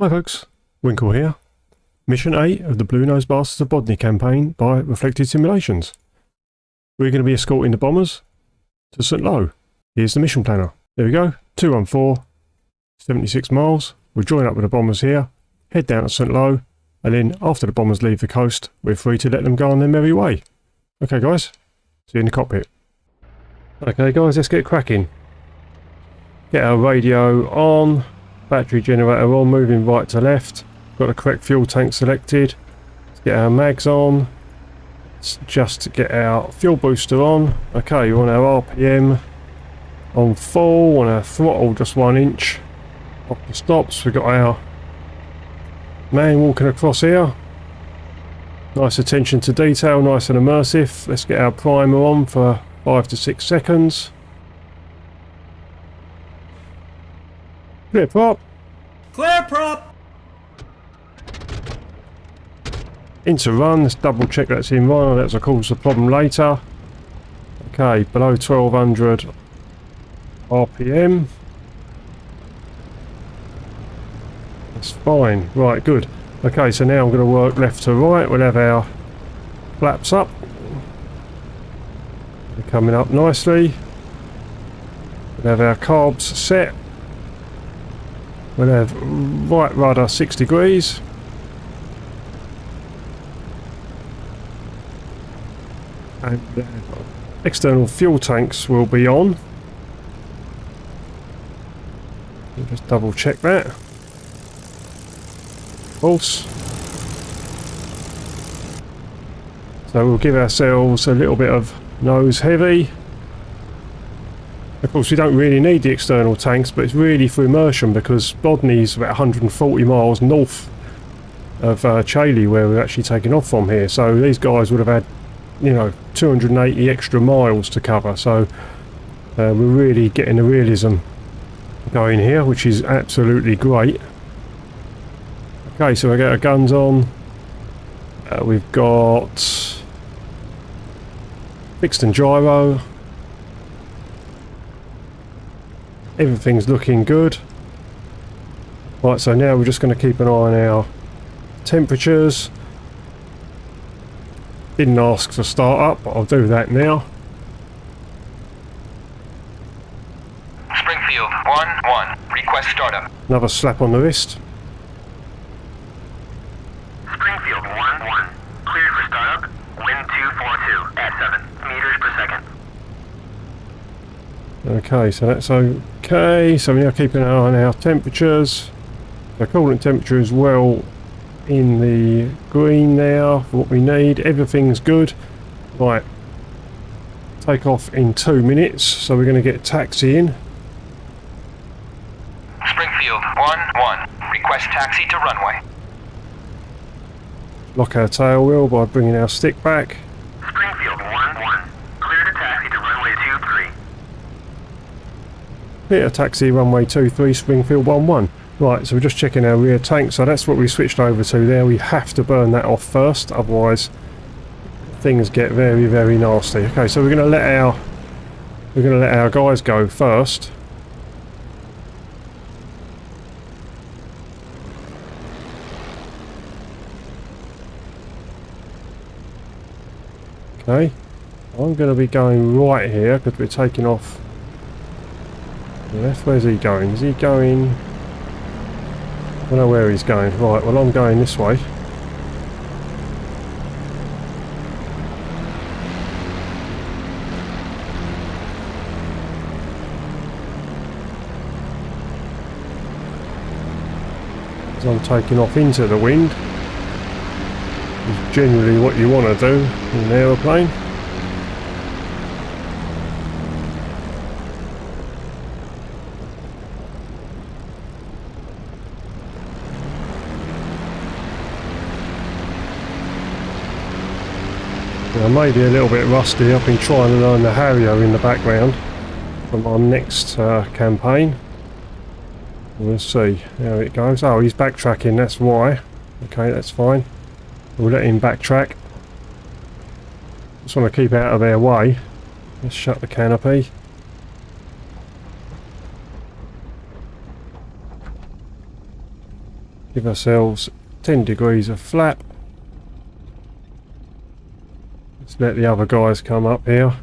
Hi folks, Winkle here. Mission 8 of the Blue Nose Bastards of Bodney campaign by Reflected Simulations. We're going to be escorting the bombers to St. Lo. Here's the mission planner. There we go, 214, 76 miles. We'll join up with the bombers here, head down to St. Lo, and then after the bombers leave the coast, we're free to let them go on their merry way. Okay guys, see you in the cockpit. Okay guys, let's get cracking. Get our radio on. Battery generator on, moving right to left. Got the correct fuel tank selected. Let's get our mags on. Let's just get our fuel booster on. Okay, we want our RPM on full, want our throttle just 1 inch off the stops. We've got our man walking across here. Nice attention to detail, nice and immersive. Let's get our primer on for 5 to 6 seconds. Clear prop. Clear prop. Into run. Let's double check that's in run. That's will cause the problem later. Okay, below 1200 RPM. That's fine. Right, good. Okay, so now I'm going to work left to right. We'll have our flaps up. They're coming up nicely. We'll have our carbs set. We'll have right rudder 6 degrees. And external fuel tanks will be on. We'll just double check that. False. So we'll give ourselves a little bit of nose heavy. Of course we don't really need the external tanks, but it's really for immersion because Bodney's about 140 miles north of Chailey, where we're actually taking off from here. So these guys would have had, you know, 280 extra miles to cover. So we're really getting the realism going here, which is absolutely great. Okay, so we get our guns on. We've got fixed and gyro. Everything's looking good. Right, so now we're just going to keep an eye on our temperatures. Didn't ask for start up, but I'll do that now. Springfield 1-1, request startup. Another slap on the wrist. Springfield 1-1, cleared for startup. Wind 242 at 7 meters per second. Okay, so that's okay. So we're now keeping an eye on our temperatures. The coolant temperature is well in the green now for what we need. Everything's good. Right, take off in 2 minutes. So we're going to get taxi in. Springfield 1-1, request taxi to runway. Lock our tail wheel by bringing our stick back. Springfield 1-1, clear to taxi to runway 23. Clear to taxi runway 23, Springfield 1-1. Right, so we're just checking our rear tank. So that's what we switched over to there. We have to burn that off first, otherwise things get very, very nasty. Okay, so we're going to let our guys go first. Okay, I'm going to be going right here because we're taking off left. Where's he going? Is he going? I don't know where he's going. Right, well I'm going this way. As I'm taking off into the wind. Is generally what you want to do in an aeroplane. I may be a little bit rusty. I've been trying to learn the Harrier in the background from our next campaign. We'll see how it goes. Oh, he's backtracking, that's why. Okay, that's fine. We'll let him backtrack. Just want to keep out of their way. Let's shut the canopy. Give ourselves 10 degrees of flap. Let's let the other guys come up here.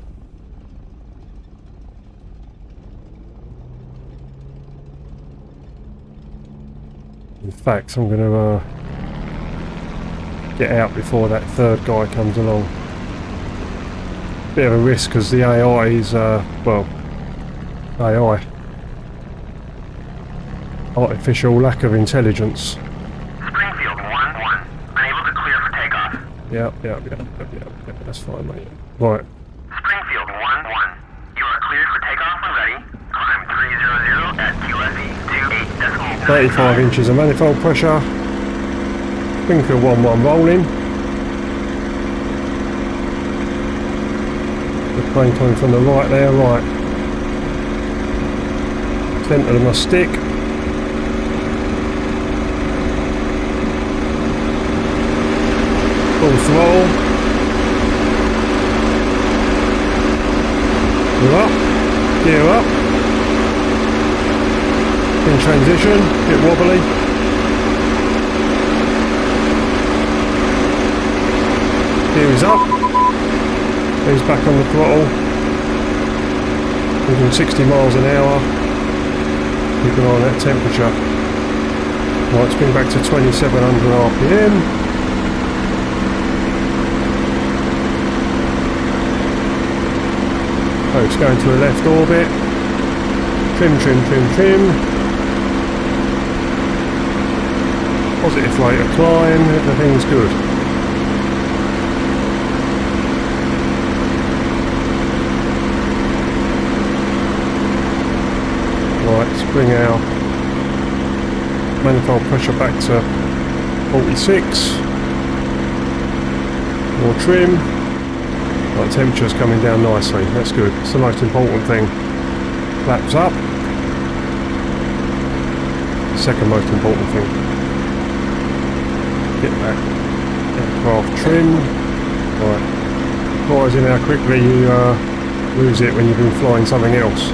In fact, I'm going to get out before that third guy comes along. Bit of a risk because the AI is, well, AI. Artificial lack of intelligence. Springfield 1-1. Unable to clear for takeoff. Yep, that's fine, mate. Right. Springfield 1-1. You are cleared for takeoff when ready. Climb 300 at QFE 28.9. 35 inches of manifold pressure. Winkle 1-1 rolling. The plane coming from the right there, right. Centre of my stick. Full throttle. We're up. Gear up. In transition, bit wobbly. Gear is up. He's back on the throttle. 160 miles an hour. Keep an eye on that temperature. Right, let's bring back to 2700 RPM. Oh, it's going to a left orbit. Trim. Positive rate of climb, everything's good. Right, let's bring our manifold pressure back to 46. More trim. Right, temperature's coming down nicely, that's good. It's the most important thing. Flaps up. Second most important thing. Get that aircraft trim. Right. Surprising how quickly you lose it when you've been flying something else.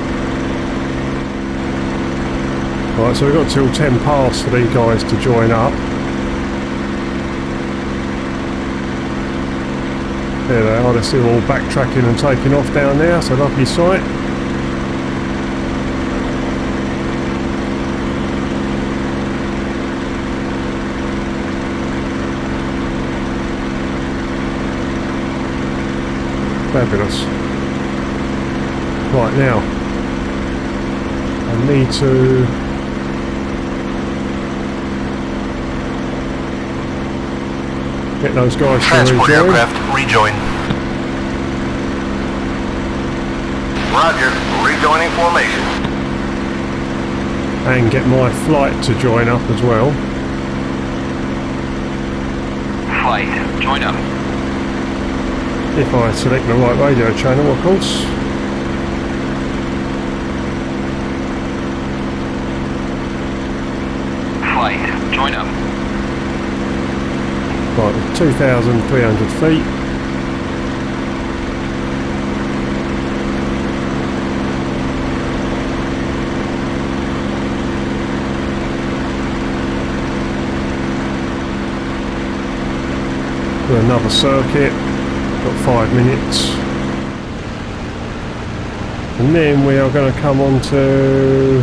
Right, so we've got till 10 past for these guys to join up. There they are, they're still all backtracking and taking off down there, so lovely sight. Fabulous. Right, now I need to get those guys to Transport rejoin. aircraft rejoin. Roger, rejoining formation. And get my flight to join up as well. Flight, join up. If I select the right radio channel, of course. Flight, join up. Right, 2,300 feet. Do another circuit. Got 5 minutes. And then we are going to come on to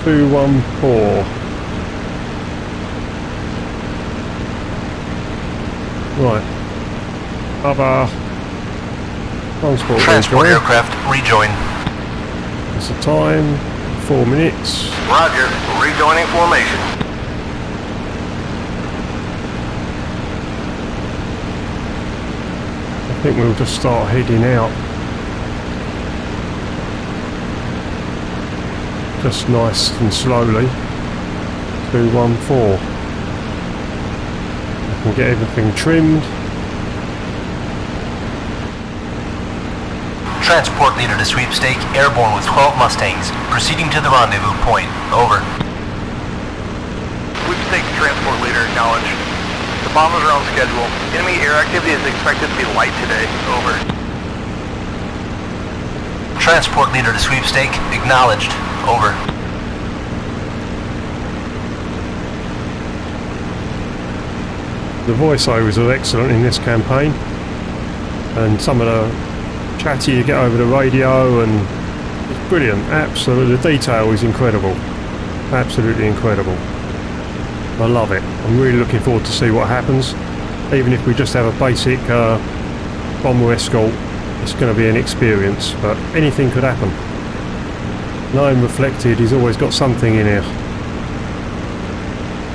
214. Right. Other transport rejoin. Aircraft rejoin. That's the time. 4 minutes. Roger, rejoining formation. I think we'll just start heading out. Just nice and slowly. 214. I can get everything trimmed. Transport leader to sweepstake, airborne with 12 Mustangs. Proceeding to the rendezvous point. Over. Sweepstake transport leader acknowledged. The bombers are on schedule. Enemy air activity is expected to be light today. Over. Transport leader to sweepstake, acknowledged. Over. The voiceovers are excellent in this campaign, and some of the chatter you get over the radio, and it's brilliant. Absolutely, the detail is incredible. Absolutely incredible. I love it. I'm really looking forward to see what happens. Even if we just have a basic bomber escort, it's going to be an experience, but anything could happen. Knowing Reflected, he's always got something in here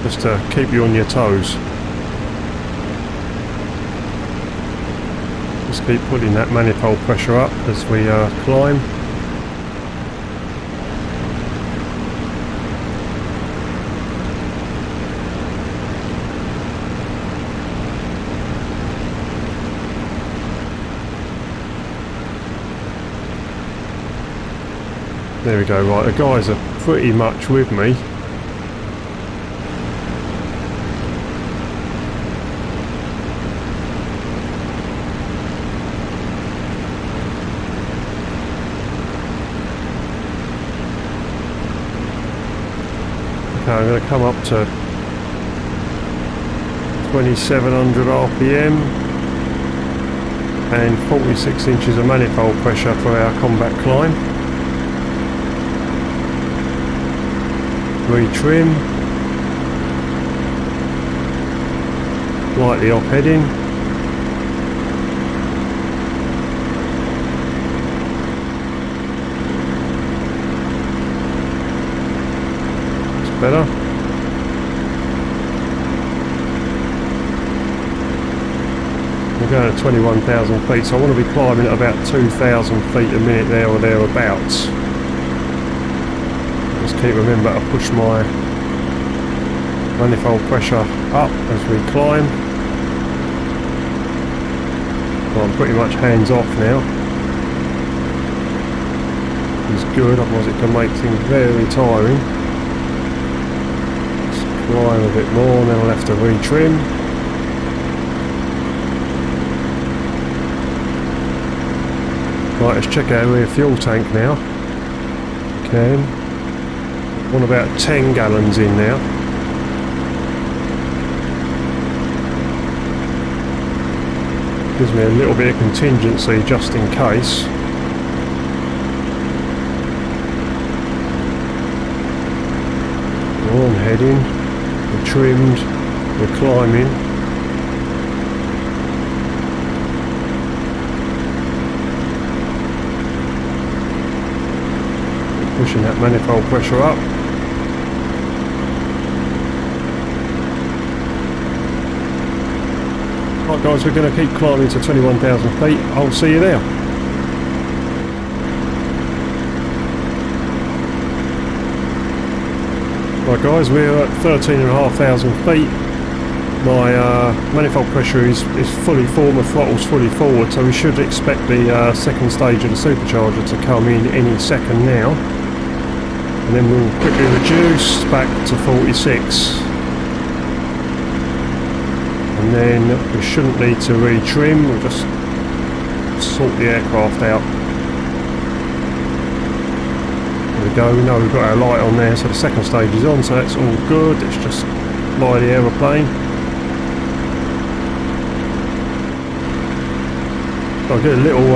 just to keep you on your toes. Just keep putting that manifold pressure up as we climb. There we go, right, the guys are pretty much with me. Okay, I'm going to come up to 2700 RPM and 46 inches of manifold pressure for our combat climb. Retrim, lightly off heading, it's better. We're going at 21,000 feet, so I want to be climbing at about 2,000 feet a minute there or thereabouts. Just keep remember to push my manifold pressure up as we climb. Well, I'm pretty much hands off now. It's good, otherwise it can make things very tiring. Just climb a bit more and then I'll have to retrim. Right, let's check our rear fuel tank now. Okay. Want about 10 gallons in now. Gives me a little bit of contingency just in case. We're on heading, we're trimmed, we're climbing. We're pushing that manifold pressure up. Right guys, we're going to keep climbing to 21,000 feet. I'll see you there. Right guys, we're at 13,500 feet. My manifold pressure is fully forward, my throttle's fully forward, so we should expect the second stage of the supercharger to come in any second now. And then we'll quickly reduce back to 46. And then we shouldn't need to retrim, we'll just sort the aircraft out. There we go, we know we've got our light on there, so the second stage is on, so that's all good. Let's just fly the aeroplane. I'll get a little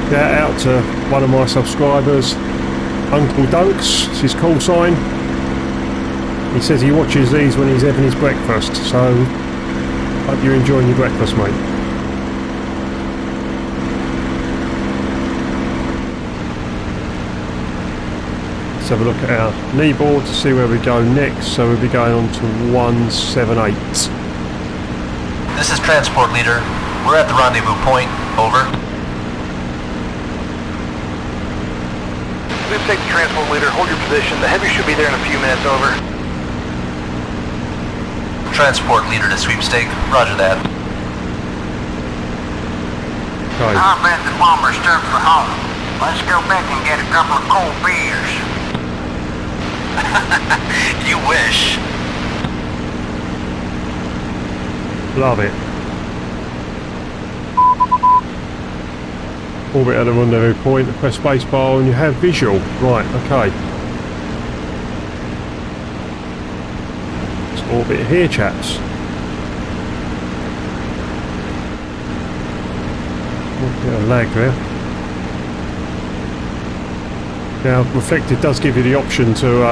shout out to one of my subscribers, Uncle Dunks, it's his call sign. He says he watches these when he's having his breakfast, so hope you're enjoying your breakfast, mate. Let's have a look at our knee board to see where we go next, so we'll be going on to 178. This is Transport Leader. We're at the rendezvous point. Over. We've taken Transport Leader. Hold your position. The Heavy should be there in a few minutes. Over. Transport Leader to Sweepstake. Roger that. Okay. I bet the bomber's stuck for home. Let's go back and get a couple of cold beers. You wish. Love it. Orbit at the rendezvous point, press spacebar and you have visual. Right, okay. Let's orbit here, chaps. bit of lag there. Now, Reflected does give you the option to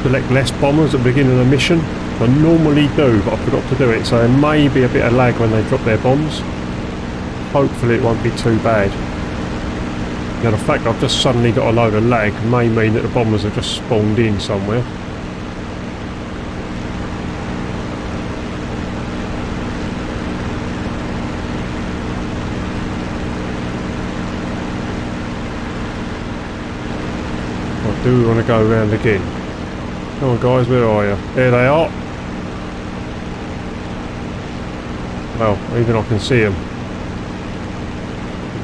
select less bombers at the beginning of the mission. I normally do, but I forgot to do it, so there may be a bit of lag when they drop their bombs. Hopefully it won't be too bad. Now the fact I've just suddenly got a load of lag may mean that the bombers have just spawned in somewhere. I do want to go around again. Come on guys, where are you? There they are. Well, even I can see them.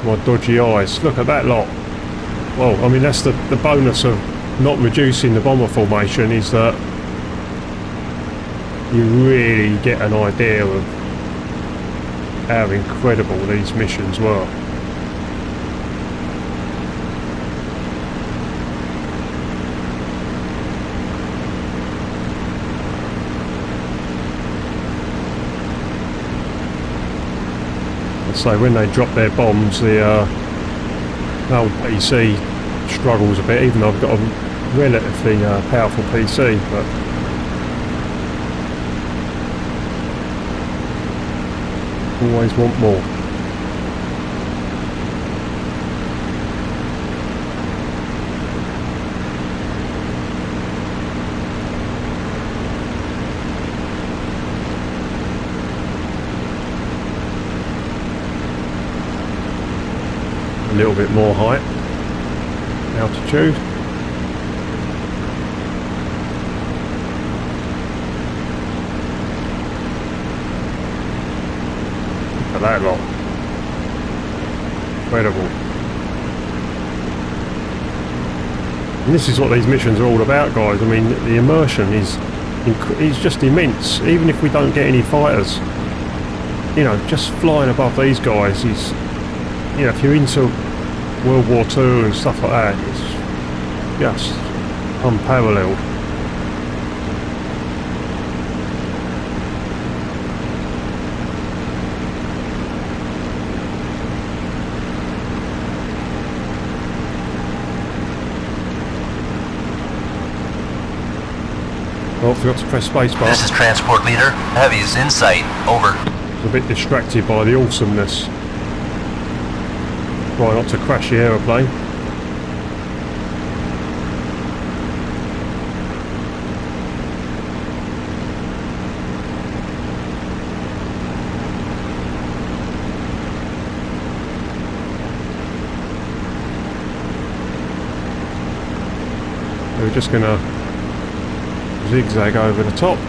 My dodgy eyes. Look at that lot. Well, I mean that's the bonus of not reducing the bomber formation, is that you really get an idea of how incredible these missions were. So when they drop their bombs, the old PC struggles a bit, even though I've got a relatively powerful PC, but always want more. A little bit more height, altitude. Look at that lot. Incredible. And this is what these missions are all about, guys. I mean, the immersion is just immense. Even if we don't get any fighters, you know, just flying above these guys is, you know, if you're into World War II and stuff like that, it's just unparalleled. Oh, forgot to press spacebar. This is Transport Leader. Heavy is in sight. Over. I was a bit distracted by the awesomeness. Try not to crash the aeroplane. We're just going to zigzag over the top.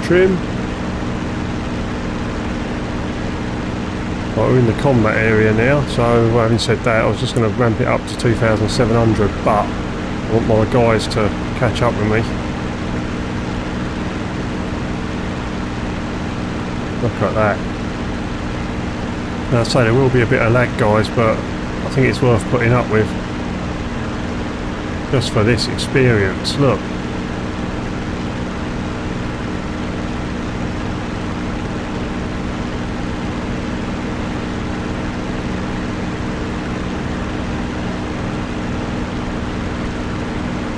Trim. Well, we're in the combat area now, so having said that, I was just going to ramp it up to 2,700, but I want my guys to catch up with me. Look at that. Now, I say there will be a bit of lag, guys, but I think it's worth putting up with just for this experience. Look.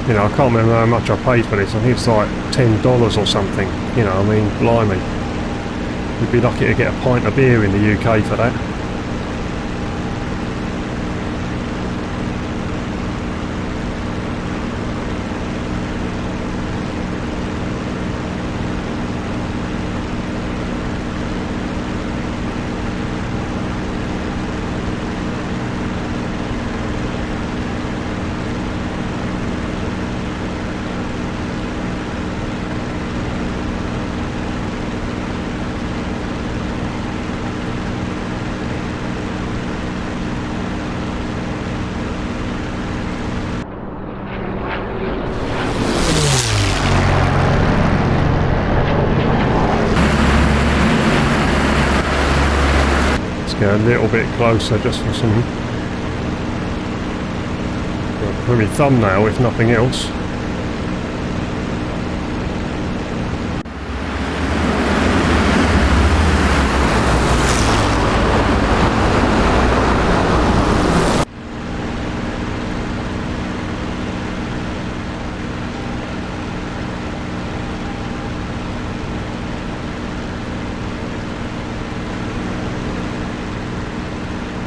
You know, I can't remember how much I paid for this. I think it's like $10 or something. You know, I mean, blimey. You'd be lucky to get a pint of beer in the UK for that. get a little bit closer just for some... for my thumbnail if nothing else.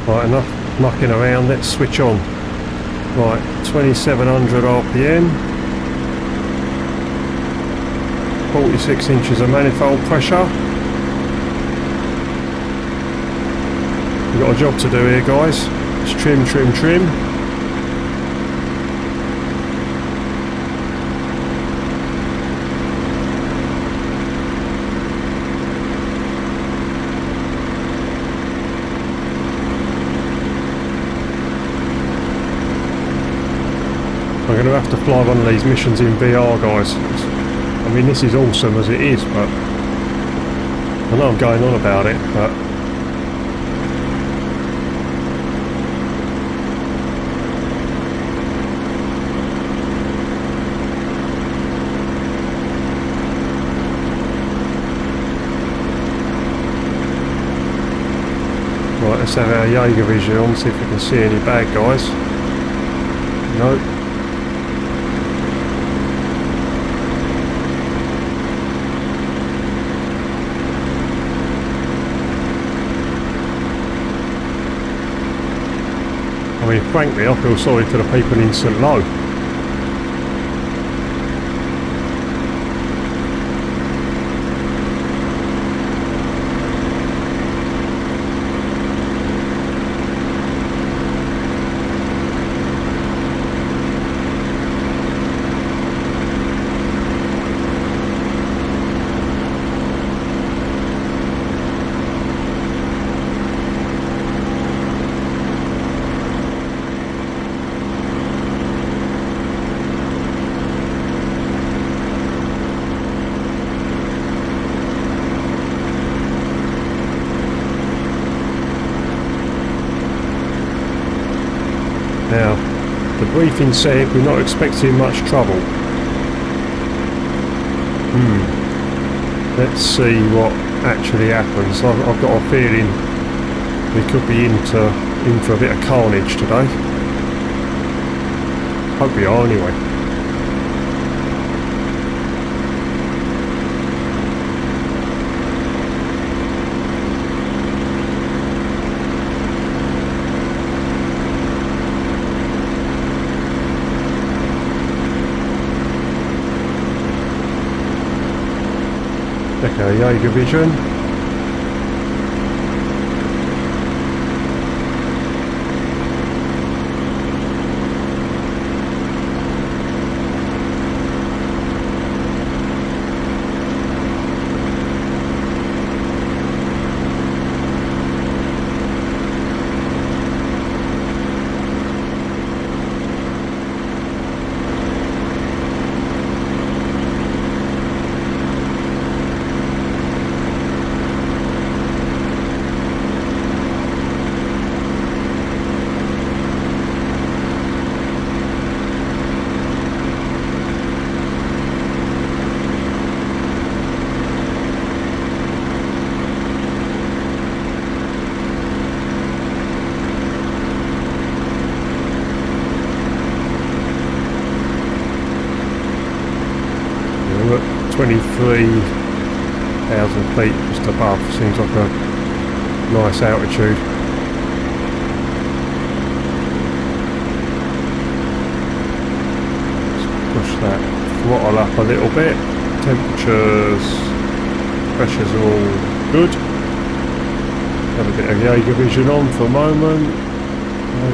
Right, enough mucking around, let's switch on. Right, 2700 RPM, 46 inches of manifold pressure. We've got a job to do here, guys. Just trim, trim, trim. I'm going to have to fly one of these missions in VR, guys. I mean, this is awesome as it is, but I know I'm going on about it, but right, let's have our Jaeger vision on, see if we can see any bad guys. Nope. I mean, frankly, I feel sorry for the people in St. Lo. Now, the briefing said we're not expecting much trouble. Let's see what actually happens. I've got a feeling we could be in for a bit of carnage today. Hope we are anyway. Okay, Jaeger vision. We're at 23,000 feet just above. Seems like a nice altitude. Let's push that throttle up a little bit. Temperatures, pressures are all good. Have a bit of Jaeger vision on for a moment.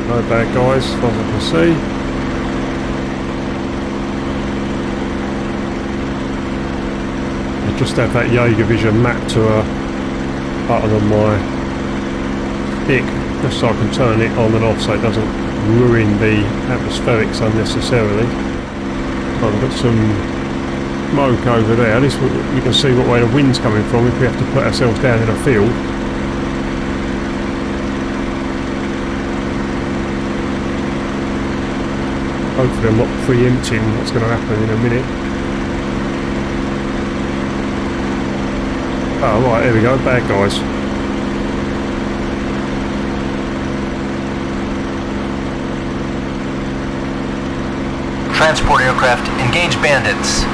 No bad guys as far as I can see. Just have that Jaeger vision mapped to a button on my stick, just so I can turn it on and off so it doesn't ruin the atmospherics unnecessarily. I've got some smoke over there. At least we can see what way the wind's coming from if we have to put ourselves down in a field. Hopefully I'm not preempting what's going to happen in a minute. Oh right, here we go, bad guys. Transport aircraft, engage bandits.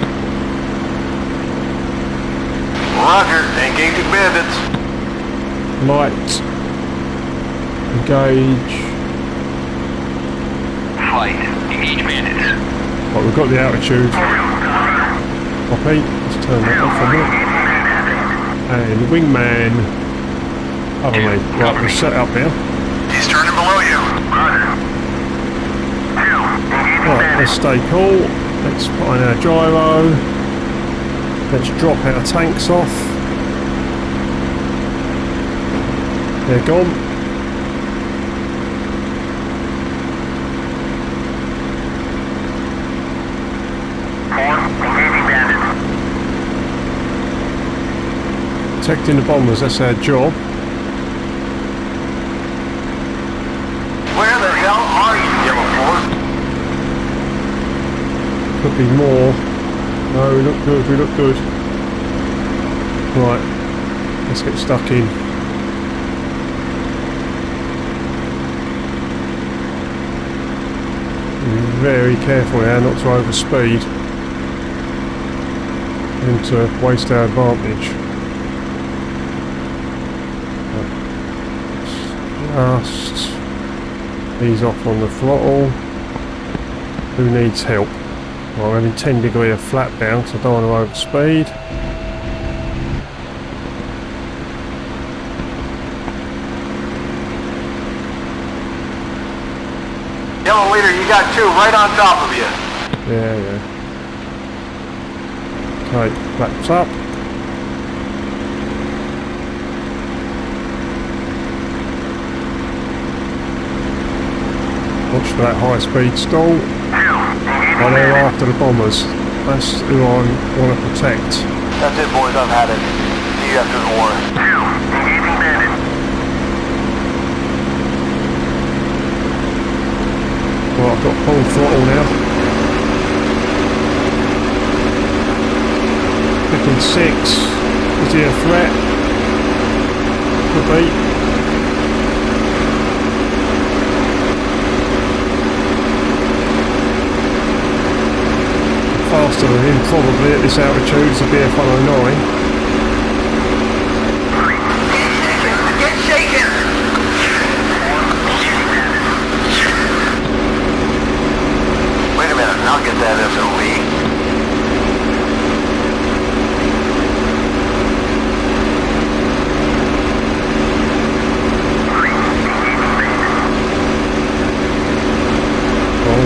Roger, engaging bandits. Light. Engage. Flight, engage bandits. Right, we've got the altitude. Copy. Let's turn that off a minute. And the wingman. Oh mate, right, we're set up now. He's turning below you. Right, let's stay cool. Let's put on our gyro. Let's drop our tanks off. They're gone. Protecting the bombers, that's our job. Where the hell are you, Yellow 4? Could be more. No, we look good, we look good. Right, let's get stuck in. Be very careful now not to overspeed and to waste our advantage. Just ease off on the throttle. Who needs help? Well, I'm having 10 degree of flat down, so I don't want to overspeed. Yellow leader, you got two right on top of you. Yeah. Okay, flaps up. Watch for that high speed stall. Oh, they're after the bombers. That's who I want to protect. That's it, boys. I've had it. See you after the war. Engaging bandit. Well, I've got full throttle now. Picking 6. Is he a threat? Could be. Faster than him probably at this altitude. It's a BF 109. Get shaken! Wait a minute, I'll get that SOV.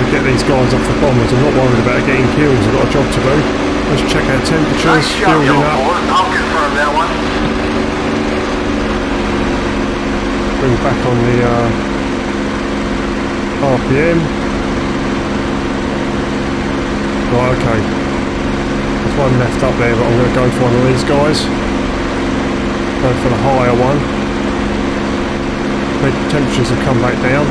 Get these guys off the bombers. I'm not worried about getting kills. I've got a job to do. Let's check our temperatures. Nice shot, Building Yellow up. 4. I'll confirm that one. Bring back on the RPM. Right, okay. There's one left up there, but I'm going to go for one of these guys. Go for the higher one. The temperatures have come back down.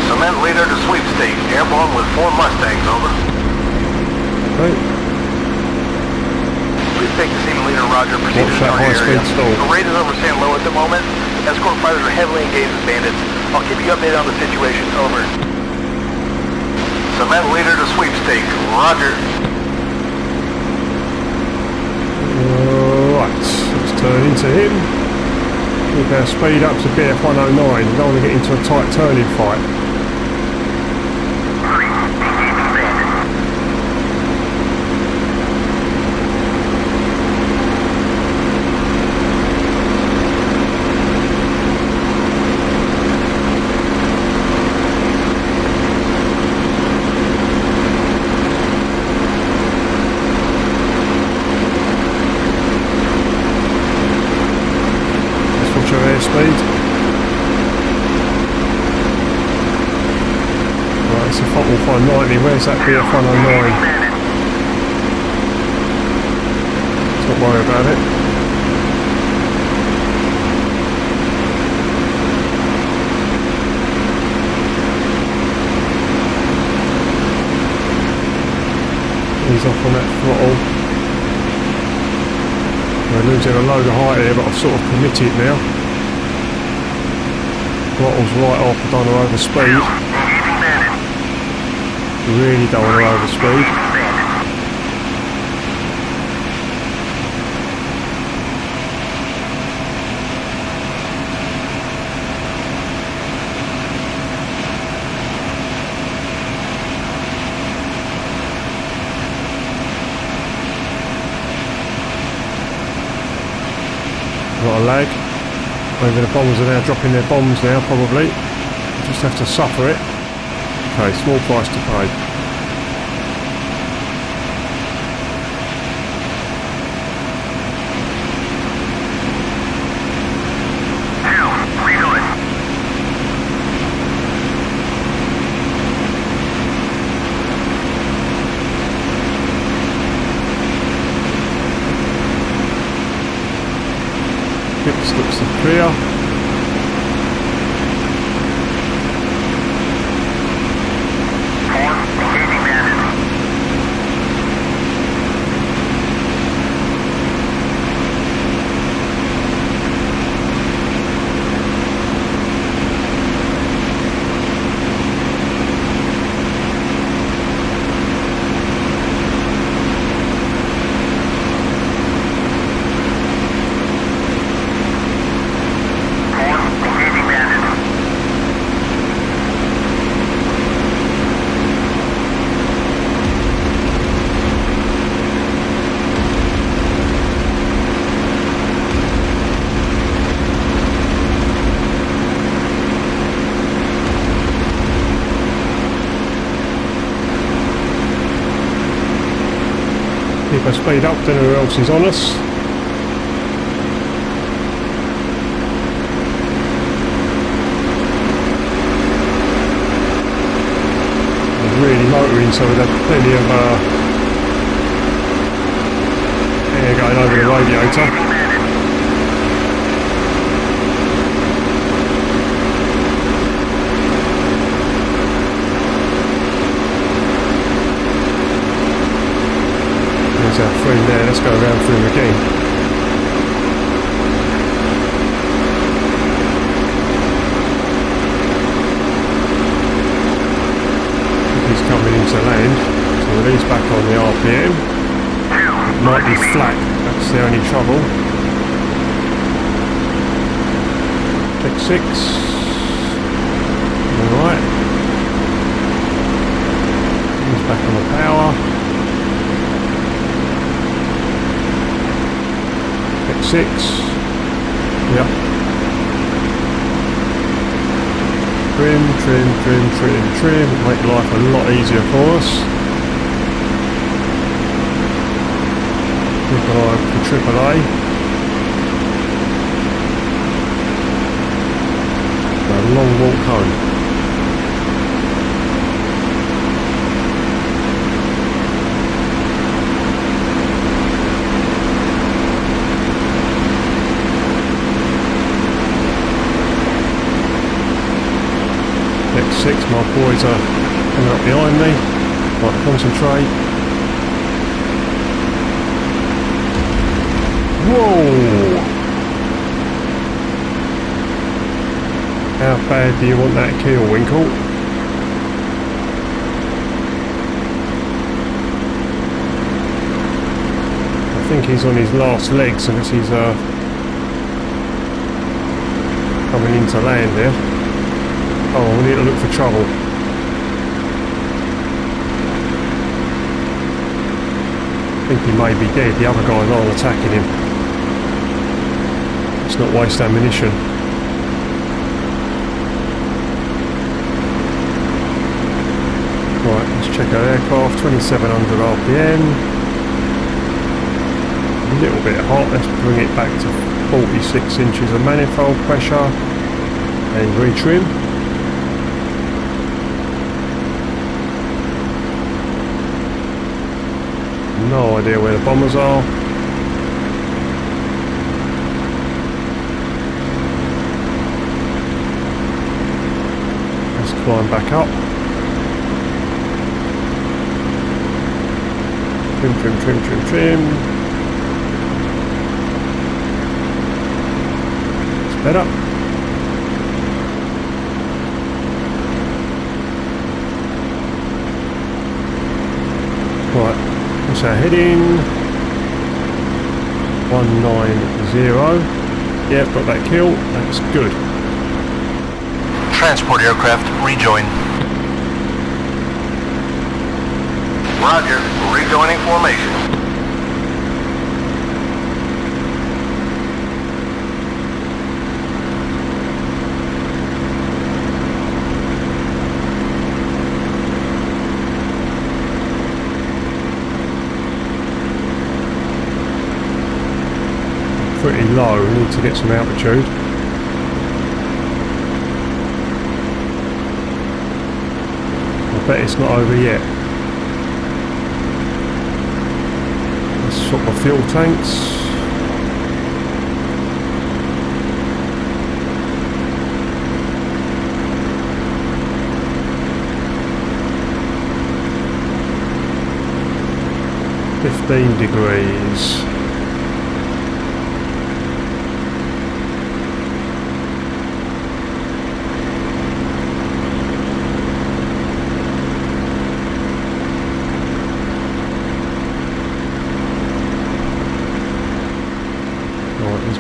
Cement leader to sweepstake. Airborne with 4 Mustangs, over. Right. Sweepstake to Seaman leader, roger. Proceed Watch to that target high-speed area. stall. The raid is over St. Louis at the moment. Escort fighters are heavily engaged with bandits. I'll keep you updated on the situation, over. Cement leader to sweepstake, roger. Right, let's turn into him. We'll now speed up to BF 109. We don't want to get into a tight turning fight. Airspeed. Right, it's a Football 590. Where's that BF 109? Let's not worry about it. losing a load of height here, but I've sort of committed now. Throttle's right off, I don't want to overspeed. Really don't want to overspeed. Got a lag. Maybe the bombers are now dropping their bombs now, probably. Just have to suffer it. Okay, small price to pay. This looks clear. Keep our speed up, don't know who else is on us. I'm really motoring, so we've had plenty of air going over the radiator. Through there, let's go around through them again. He's coming into land, so we'll ease back on the RPM. It might be flat, that's the only trouble. X6. Alright. Ease back on the power. X6. Yep. Trim. Make life a lot easier for us. Keep an eye for AAA. A long walk home. X6, my boys are coming up behind me. Right, concentrate. Whoa! How bad do you want that kill, Winkle? I think he's on his last legs unless he's coming into land there. Oh, we need to look for trouble. I think he may be dead. The other guys aren't attacking him. Let's not waste ammunition. Right, let's check our aircraft. 2700 RPM. A little bit hot. Let's bring it back to 46 inches of manifold pressure and retrim. No idea where the bombers are. Let's climb back up. Trim. Better. Right, what's our heading? 190. Yep, got that kill. That's good. Transport aircraft, rejoin. Roger. Rejoining formation. Pretty low, need to get some altitude. I bet it's not over yet. Let's swap my fuel tanks. $15.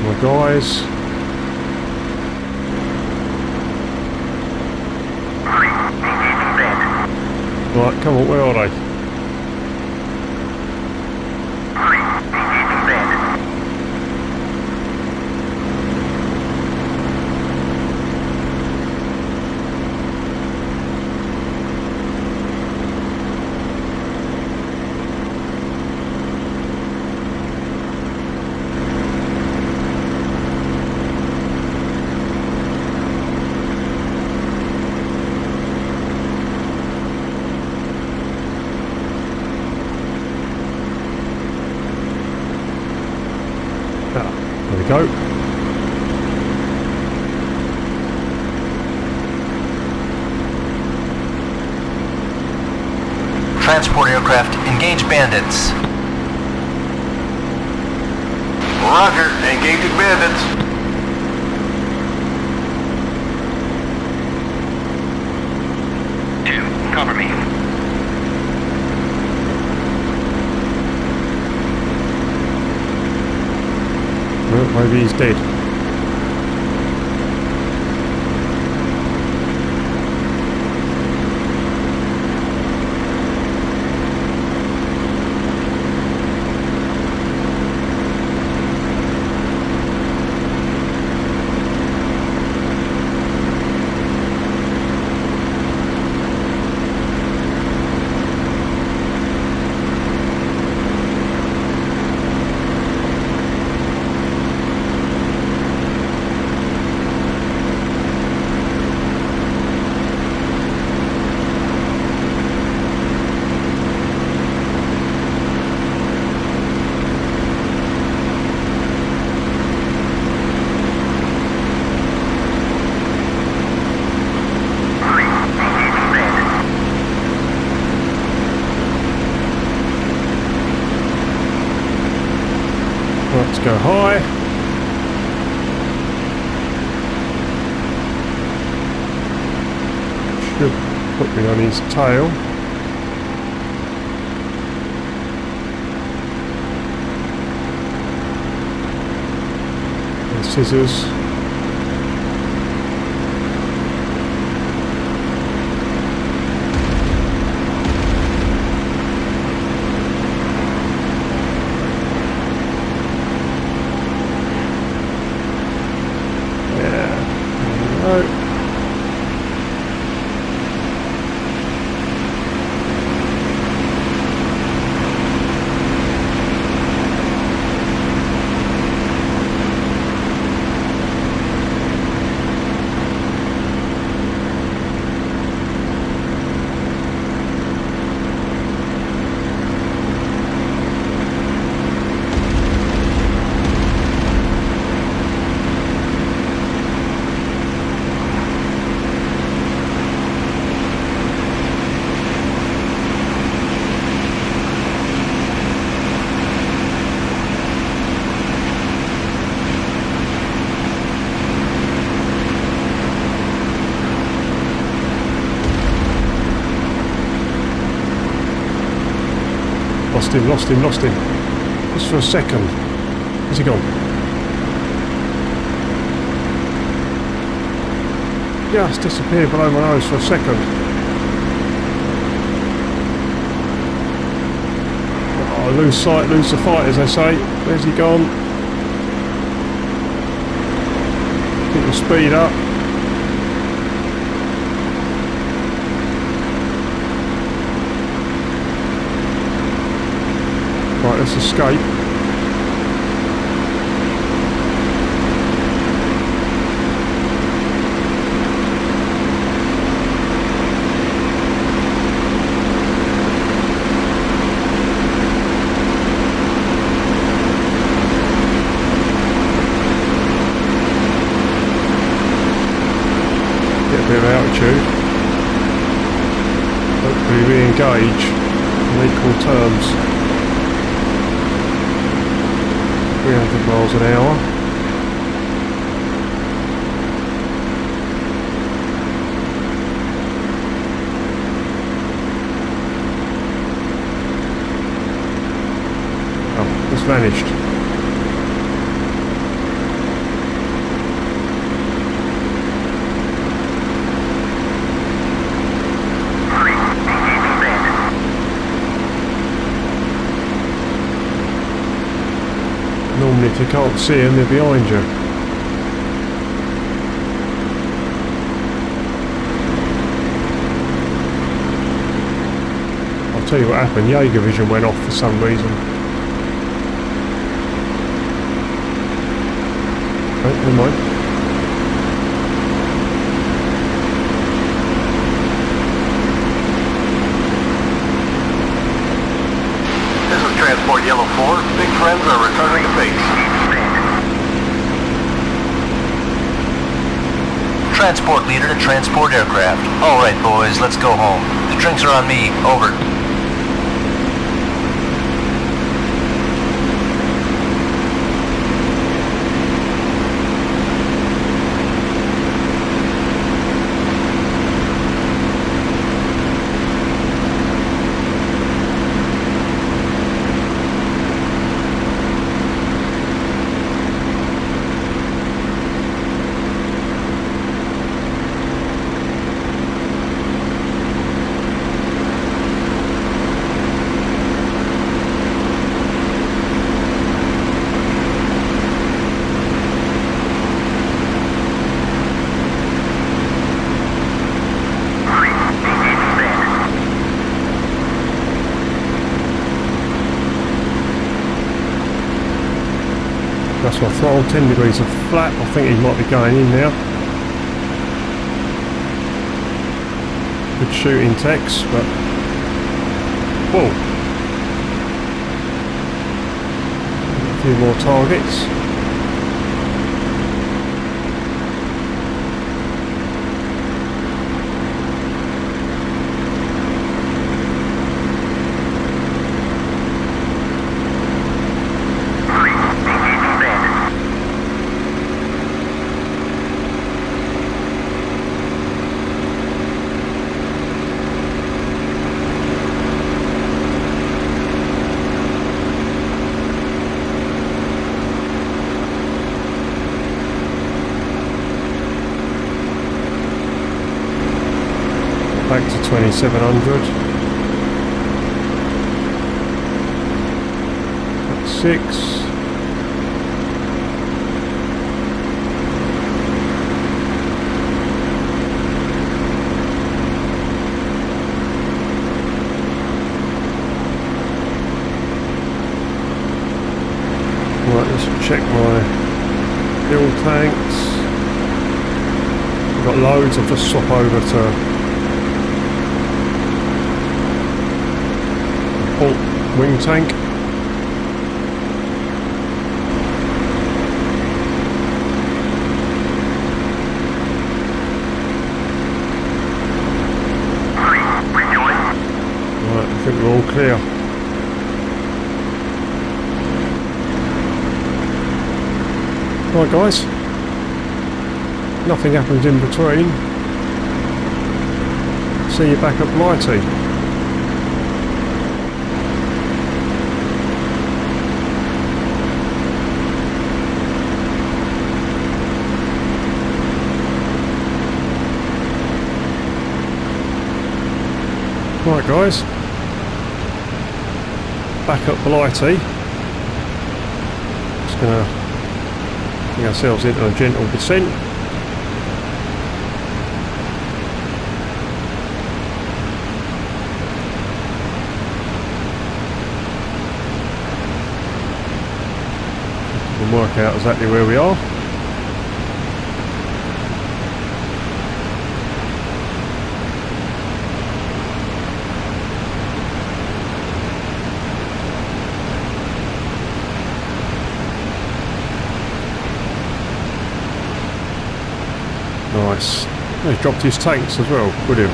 My guys. Right, come on, where are they? There we go. Transport aircraft, engage bandits. Roger. Engaging bandits. Cover me. Well, maybe he's dead. Let's go high. Should put me on his tail. And scissors. Lost him. Just for a second. Where's he gone? Just disappeared below my nose for a second. Oh, lose sight, lose the fight, as they say. Where's he gone? Keep the speed up. Right, let's escape. Get a bit of altitude. Hopefully re-engage on equal terms. 300 miles an hour. Oh, it's vanished. Normally if you can't see them, they're behind you. I'll tell you what happened, Jaeger vision went off for some reason. Oh, never mind. Transport Yellow 4, big friends are returning to base. Transport leader to transport aircraft. Alright boys, let's go home. The drinks are on me. Over. That's my throttle, 10 degrees of flat. I think he might be going in now. Good shooting Tex, but... Whoa! A few more targets. Back to 2700. That's 6. Right, let's check my fuel tanks. I've got loads, I'll just swap over to wing tank. Right, I think we're all clear. Right guys, nothing happened in between. See you back at Blighty. Right guys, back up Blighty. Just gonna bring ourselves into a gentle descent. We'll work out exactly where we are. Nice. Oh, he's dropped his tanks as well. Brilliant.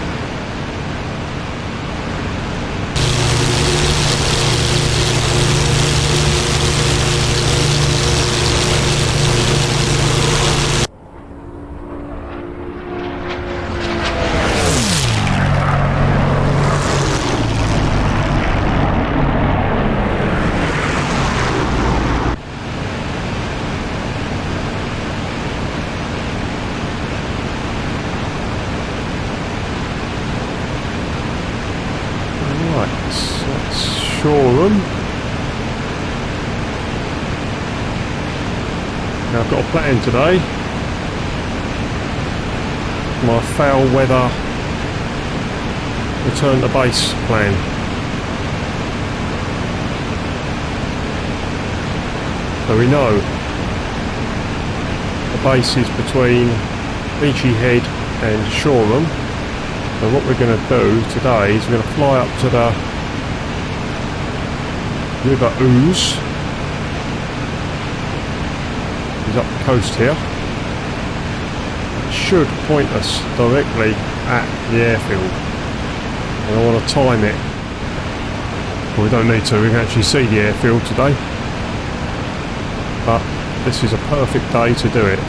Shoreham. Now I've got a plan today. My foul weather return to base plan. So we know the base is between Beachy Head and Shoreham. So what we're going to do today is we're going to fly up to the River Ouse. He's up the coast here. It should point us directly at the airfield. And I want to time it. Well, we don't need to, we can actually see the airfield today. But this is a perfect day to do it.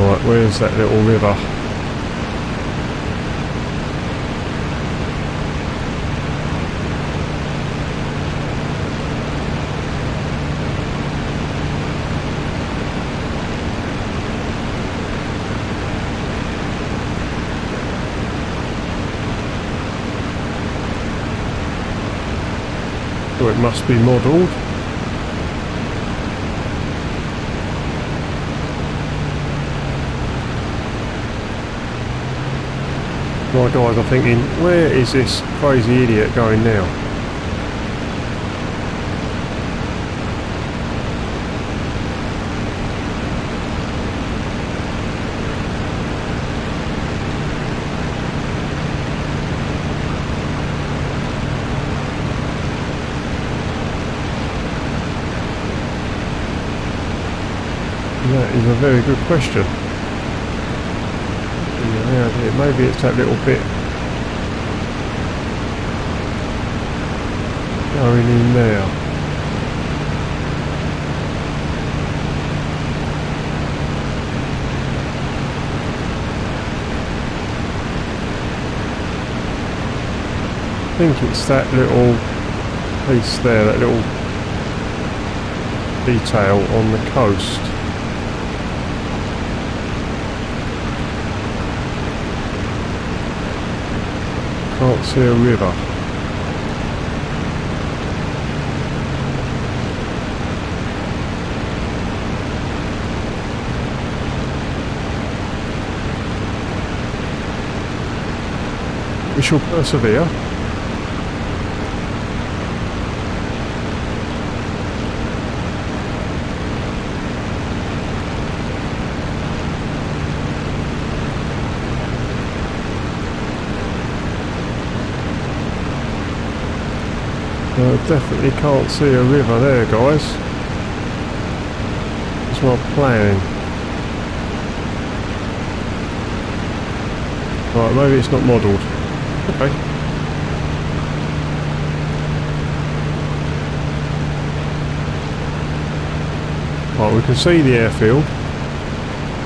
Right, where's that little river? Oh, it must be modelled. Right guys, I'm thinking, where is this crazy idiot going now? That is a very good question. Yeah, maybe it's that little bit going in there. I think it's that little piece there, that little detail on the coast. Can't see a river. We shall persevere. I definitely can't see a river there, guys. That's my plan. Right, maybe it's not modelled. Okay. Right, we can see the airfield.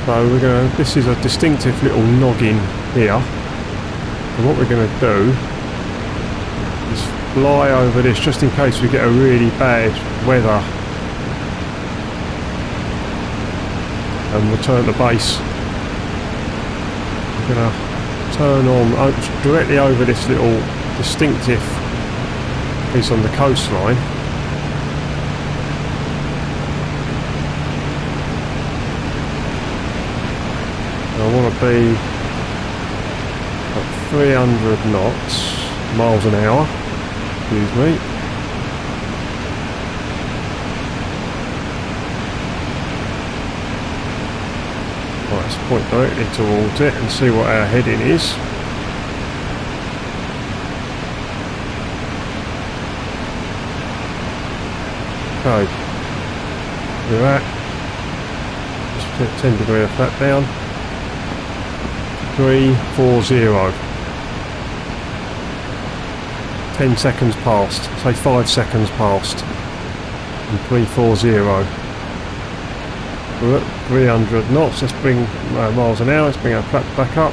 So we're going to, this is a distinctive little noggin here. And what we're going to do is fly over this just in case we get a really bad weather. And return to base. We're going to turn on directly over this little distinctive piece on the coastline. I want to be at 300 knots, miles an hour, excuse me. Right, let's point directly towards it and see what our heading is. Okay, we're at, just put 10 degree of flat down. 340. 10 seconds past, say 5 seconds past, and 340. We're at 300 knots, let's bring miles an hour, let's bring our flaps back up.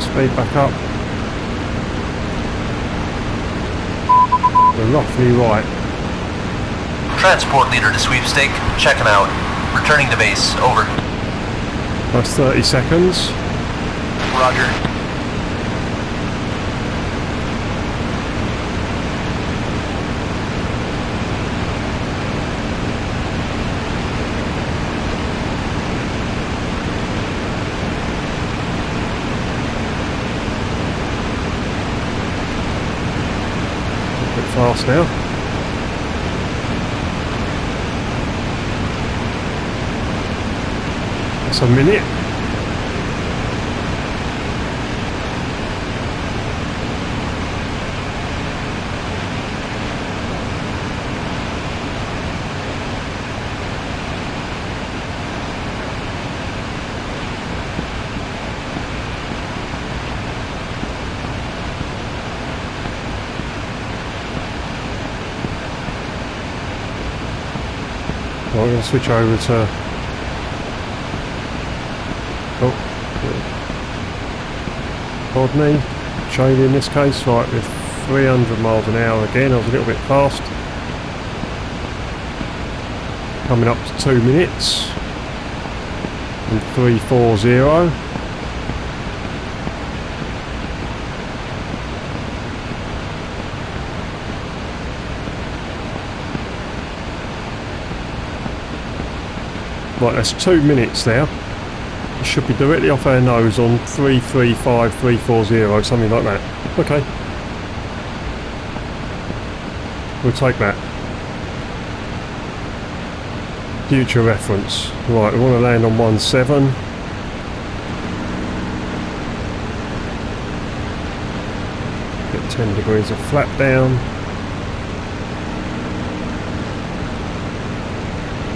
Speed back up. We're roughly right. Transport leader to sweepstake, checking out. Returning to base, over. That's 30 seconds. Roger. A bit fast now. That's a minute. Well, I'm going to switch over to Bodney, Shady in this case, right, with 300 miles an hour again. I was a little bit fast. Coming up to 2 minutes. And 340. Right, that's 2 minutes now. It should be directly off our nose on 335, 340, something like that. Okay. We'll take that. Future reference. Right, we want to land on 17. Get 10 degrees of flat down.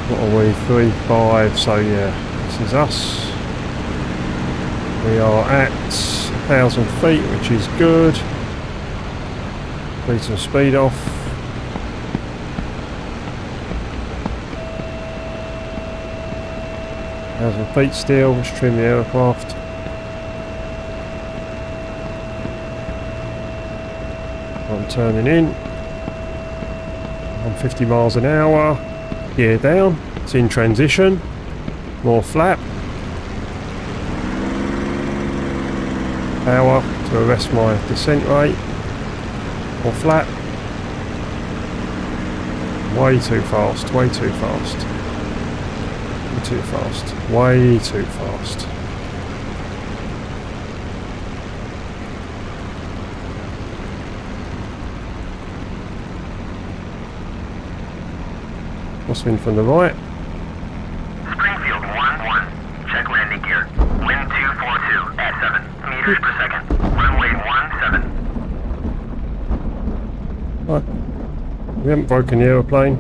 What are we? 3.5, so yeah, this is us. We are at 1,000 feet, which is good. Need some speed off. feet still. Let's trim the aircraft. I'm turning in. I'm 50 miles an hour. Gear down. It's in transition. More flap. Power to arrest my descent rate. More flap. Way too fast, way too fast. Way too fast, way too fast. Must have been from the right. Springfield 1-1. Check landing gear. Wind 242 at 7 meters per second. Runway 17. Right. We haven't broken the aeroplane.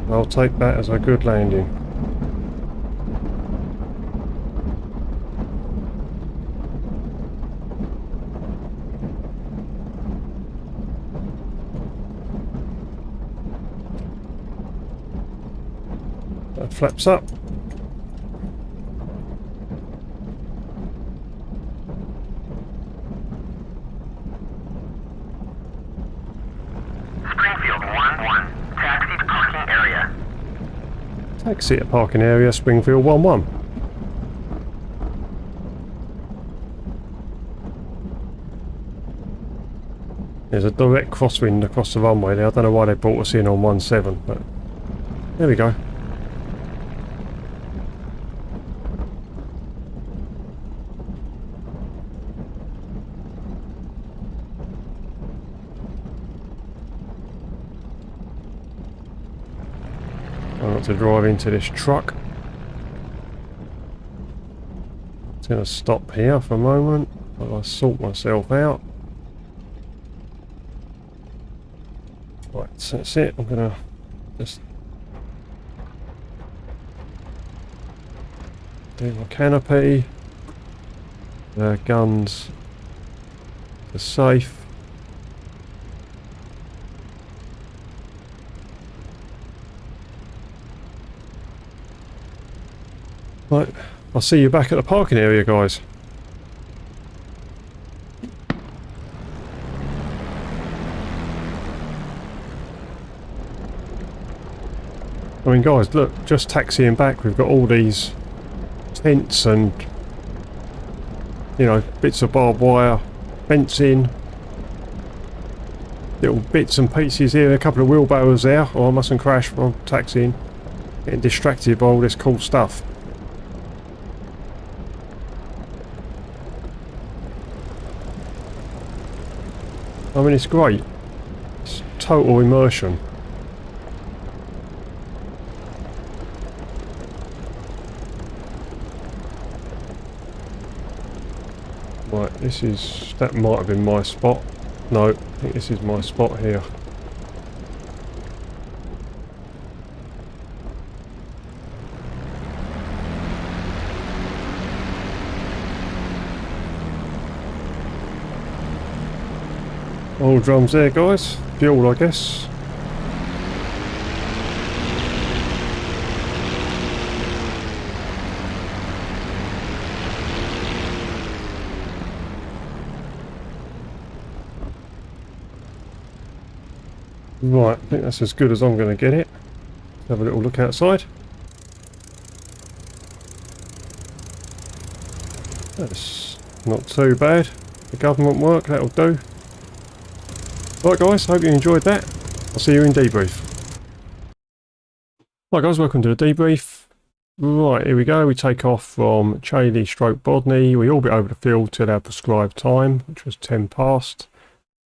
I'll take that as a good landing. So flaps up. Springfield 1-1. Taxi to parking area. Taxi at parking area, Springfield 1-1. There's a direct crosswind across the runway there. I don't know why they brought us in on 1-7, but there we go. Try not to drive into this truck. It's going to stop here for a moment while I sort myself out. Right, so that's it. I'm going to just do my canopy. Guns to safe. Right, I'll see you back at the parking area, guys. I mean, guys, look, just taxiing back, we've got all these tents and, you know, bits of barbed wire, fencing, little bits and pieces here, a couple of wheelbarrows there. Oh, I mustn't crash while taxiing. Getting distracted by all this cool stuff. I mean, it's great. It's total immersion. Right, that might have been my spot. No, I think this is my spot here. Oil drums there, guys. Fuel, I guess. Right, I think that's as good as I'm going to get it. Let's have a little look outside. That's not too bad. The government work, that'll do. Right guys, hope you enjoyed that. I'll see you in debrief. Right guys, welcome to the debrief. Right, here we go. We take off from Chaley / Bodney. We orbit over the field till our prescribed time, which was 10 past.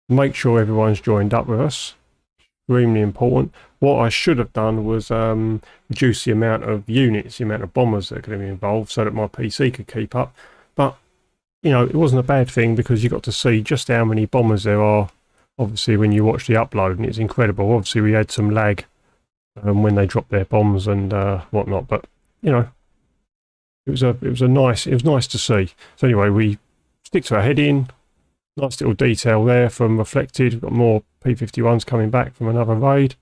Make sure everyone's joined up with us. Extremely important. What I should have done was reduce the amount of units, the amount of bombers that are going to be involved so that my PC could keep up. But, you know, it wasn't a bad thing because you got to see just how many bombers there are, obviously, when you watch the upload, and it's incredible. Obviously, we had some lag when they dropped their bombs and whatnot, but, you know, it was nice to see. So anyway, we stick to our heading. Nice little detail there from Reflected. We've got more P-51s coming back from another raid.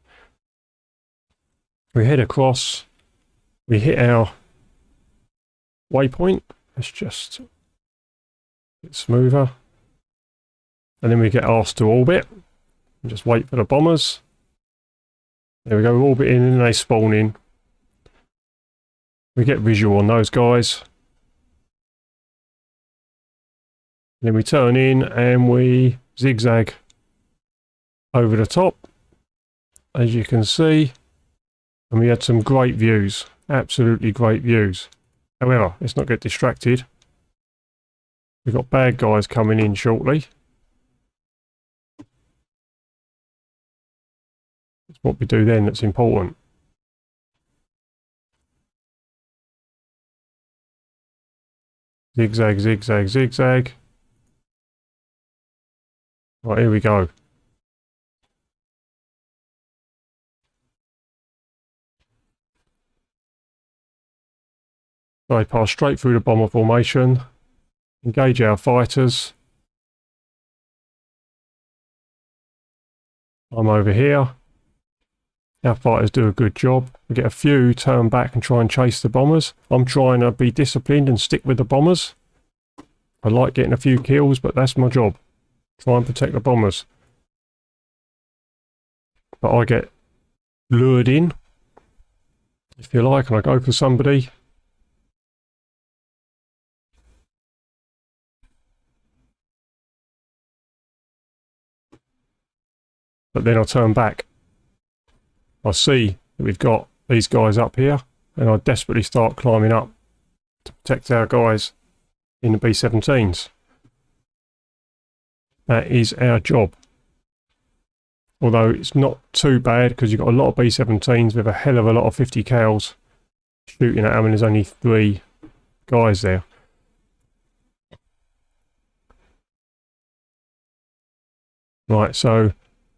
We head across. We hit our waypoint. Let's just get smoother. And then we get asked to orbit. And just wait for the bombers. There we go, we're orbiting and they spawn in. We get visual on those guys. Then we turn in and we zigzag over the top, as you can see, and we had some great views, absolutely great views. However, let's not get distracted. We've got bad guys coming in shortly. It's what we do then that's important. Zigzag, zigzag, zigzag. Right, here we go. So they pass straight through the bomber formation. Engage our fighters. I'm over here. Our fighters do a good job. We get a few turn back and try and chase the bombers. I'm trying to be disciplined and stick with the bombers. I like getting a few kills, but that's my job. Try and protect the bombers. But I get lured in, if you like, and I go for somebody. But then I turn back. I see that we've got these guys up here, and I desperately start climbing up to protect our guys in the B-17s. That is our job. Although it's not too bad because you've got a lot of B-17s with a hell of a lot of 50 cals shooting at them, and there's only 3 guys there. Right, so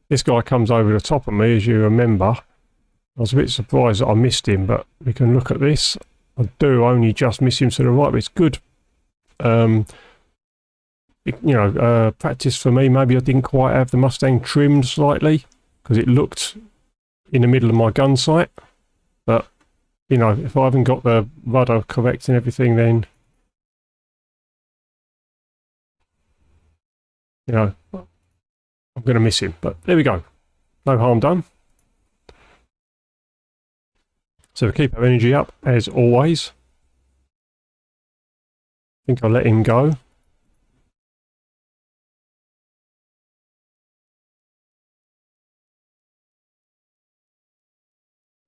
this guy comes over the top of me, as you remember. I was a bit surprised that I missed him, but we can look at this. I do only just miss him to the right, but it's good. Practice for me. Maybe I didn't quite have the Mustang trimmed slightly because it looked in the middle of my gun sight. But, you know, if I haven't got the rudder correct and everything, then, you know, I'm going to miss him. But there we go. No harm done. So we keep our energy up, as always. I think I'll let him go.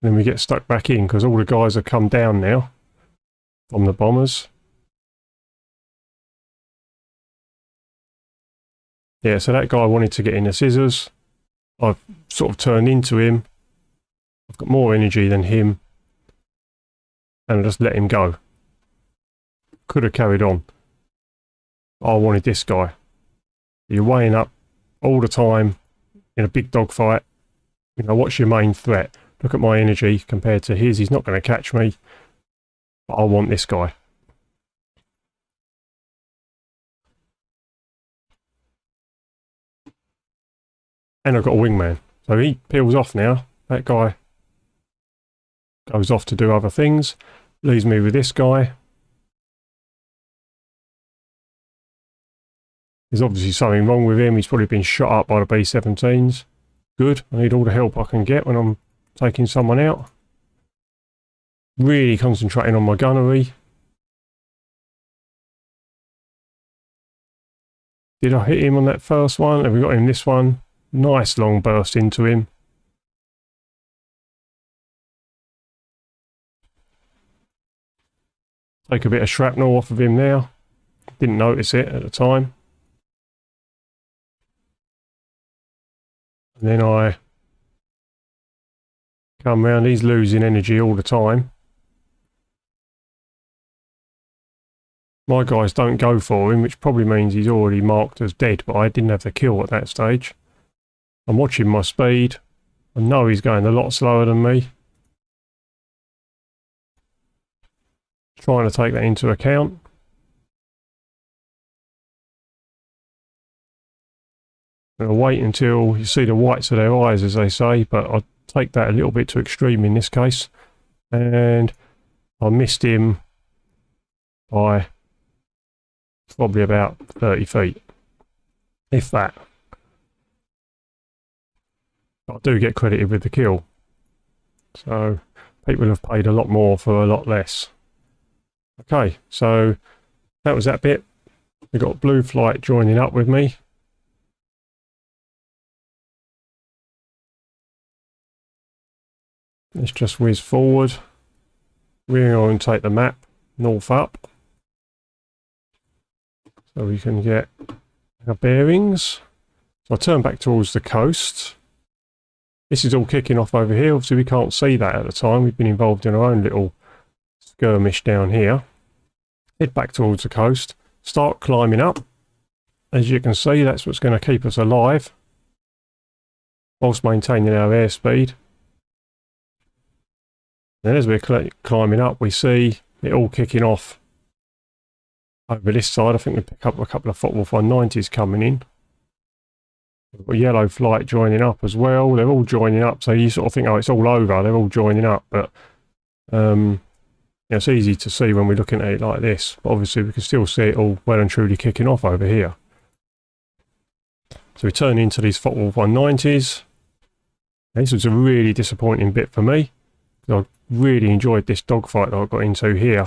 Then we get stuck back in because all the guys have come down now from the bombers. Yeah, so that guy wanted to get in the scissors. I've sort of turned into him. I've got more energy than him. And I just let him go. Could have carried on. I wanted this guy. You're weighing up all the time in a big dogfight. You know, what's your main threat? Look at my energy compared to his. He's not going to catch me. But I want this guy. And I've got a wingman. So he peels off now. That guy goes off to do other things. Leaves me with this guy. There's obviously something wrong with him. He's probably been shot up by the B-17s. Good. I need all the help I can get when I'm taking someone out. Really concentrating on my gunnery. Did I hit him on that first one? Have we got him this one? Nice long burst into him. Take a bit of shrapnel off of him now. Didn't notice it at the time. And then I come round. He's losing energy all the time. My guys don't go for him, which probably means he's already marked as dead, but I didn't have the kill at that stage. I'm watching my speed. I know he's going a lot slower than me. Trying to take that into account. I'll wait until you see the whites of their eyes, as they say, but I'll take that a little bit too extreme in this case. And I missed him by probably about 30 feet, if that. But I do get credited with the kill. So people have paid a lot more for a lot less. Okay, so that was that bit. We've got Blue Flight joining up with me. Let's just whiz forward. We're going to take the map north up. So we can get our bearings. So I turn back towards the coast. This is all kicking off over here. Obviously we can't see that at the time. We've been involved in our own little skirmish down here. Head back towards the coast. Start climbing up. As you can see, that's what's going to keep us alive whilst maintaining our airspeed. Then as we're climbing up, we see it all kicking off over this side. I think we pick up a couple of Focke-Wulf 190s coming in. We've got yellow flight joining up as well. They're all joining up, so you sort of think, oh, it's all over. They're all joining up, but yeah, it's easy to see when we're looking at it like this. But obviously, we can still see it all well and truly kicking off over here. So we turn into these Football 190s. This was a really disappointing bit for me. I really enjoyed this dogfight that I got into here.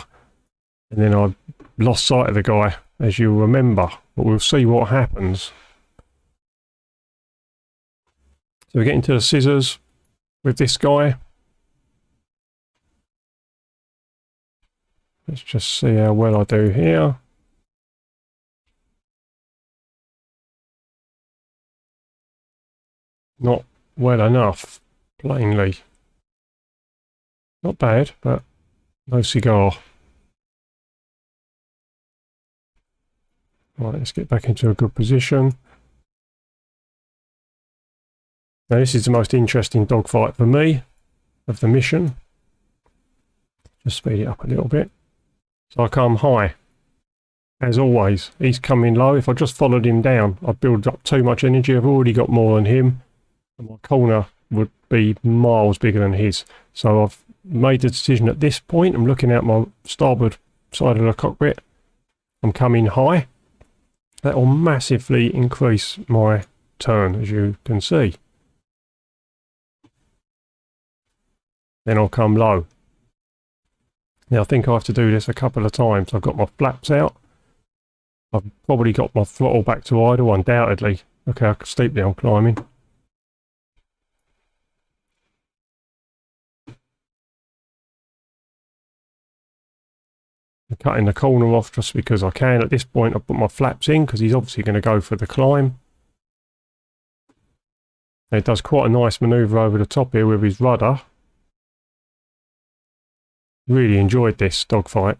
And then I lost sight of the guy, as you'll remember. But we'll see what happens. So we get into the scissors with this guy. Let's just see how well I do here. Not well enough, plainly. Not bad, but no cigar. Right, let's get back into a good position. Now this is the most interesting dogfight for me of the mission. Just speed it up a little bit. So I come high. As always, he's coming low. If I just followed him down, I'd build up too much energy. I've already got more than him. And my corner would be miles bigger than his. So I've made the decision at this point. I'm looking out my starboard side of the cockpit. I'm coming high. That will massively increase my turn, as you can see. Then I'll come low. Now I think I have to do this a couple of times. I've got my flaps out. I've probably got my throttle back to idle, undoubtedly. Okay, how steeply I'm climbing. I'm cutting the corner off just because I can. At this point I've put my flaps in because he's obviously going to go for the climb. And it does quite a nice manoeuvre over the top here with his rudder. Really enjoyed this dogfight.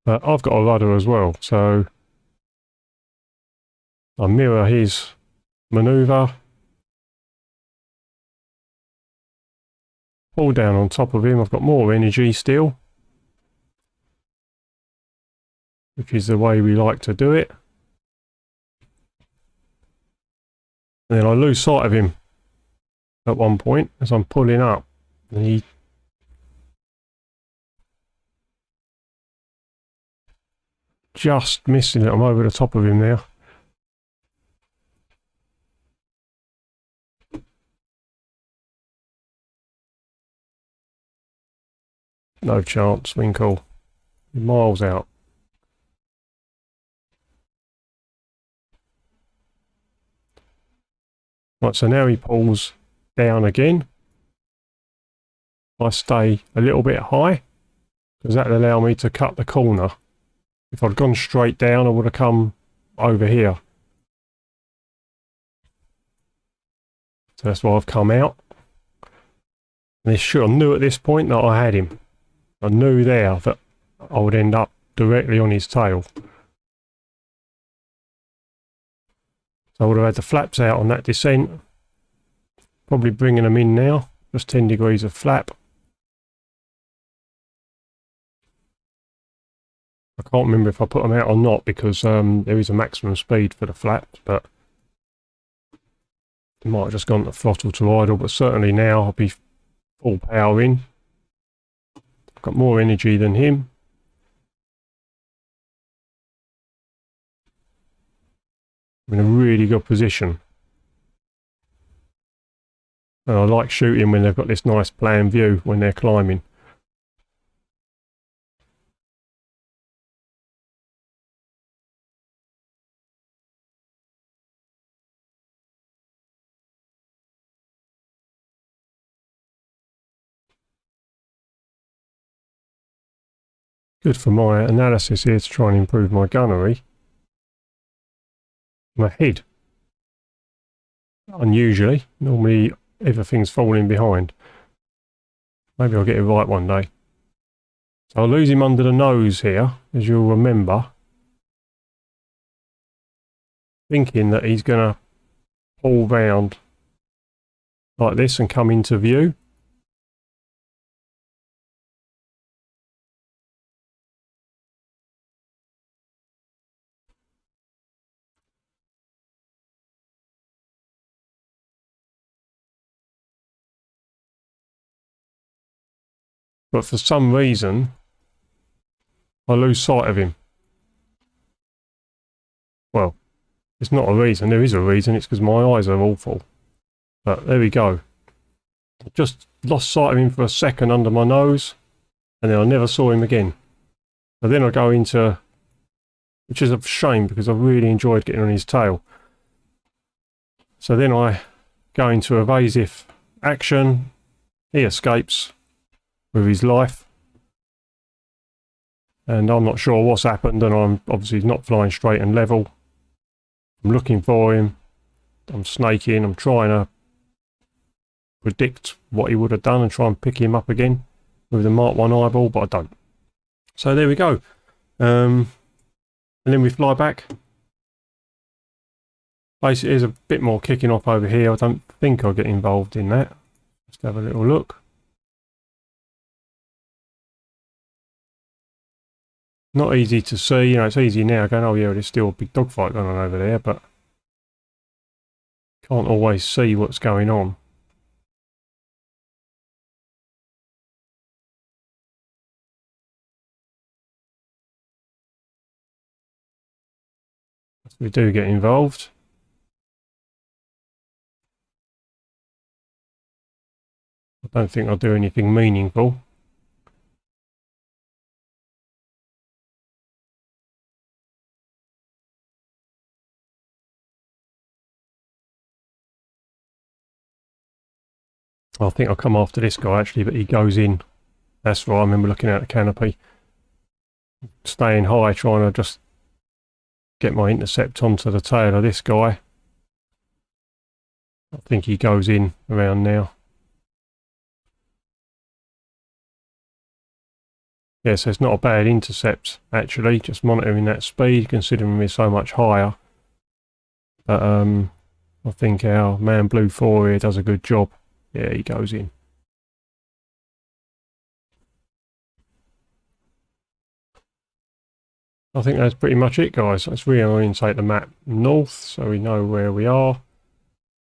But I've got a rudder as well, so I mirror his manoeuvre. Pull down on top of him. I've got more energy still, which is the way we like to do it. And then I lose sight of him at one point as I'm pulling up. And he just missing it. I'm over the top of him now. No chance, Winkle. Miles out. Right, so now he pulls down again. I stay a little bit high because that'll allow me to cut the corner. If I'd gone straight down, I would have come over here. So that's why I've come out. And I knew at this point that I had him. I knew there that I would end up directly on his tail. So I would have had the flaps out on that descent. Probably bringing them in now. Just 10 degrees of flap. I can't remember if I put them out or not because there is a maximum speed for the flaps, but it might have just gone to throttle to idle, but certainly now I'll be full power in. I've got more energy than him. I'm in a really good position. And I like shooting when they've got this nice plan view when they're climbing. Good for my analysis here to try and improve my gunnery. My head. Unusually. Normally everything's falling behind. Maybe I'll get it right one day. So I'll lose him under the nose here, as you'll remember. Thinking that he's going to pull round like this and come into view. but for some reason I lose sight of him. Well, it's not a reason, there is a reason, it's because my eyes are awful. But there we go. I just lost sight of him for a second under my nose, and then I never saw him again. So then I go into, which is a shame because I really enjoyed getting on his tail. So then I go into evasive action. He escapes with his life. And I'm not sure what's happened, and I'm obviously not flying straight and level. I'm looking for him. I'm snaking. I'm trying to predict what he would have done and try and pick him up again with the Mark 1 eyeball, but I don't. So there we go. And then we fly back. Basically, there's a bit more kicking off over here. I don't think I'll get involved in that. Just have a little look. Not easy to see. You know, it's easy now going, oh yeah, there's still a big dogfight going on over there, but can't always see what's going on. We do get involved. I don't think I'll do anything meaningful. I think I'll come after this guy actually, but he goes in. That's right, I remember looking at the canopy. Staying high, trying to just get my intercept onto the tail of this guy. I think he goes in around now. Yeah, so it's not a bad intercept actually, just monitoring that speed, considering we're so much higher. But I think our man Blue 4 here does a good job. Yeah, he goes in. I think that's pretty much it, guys. Let's reorientate the map north so we know where we are.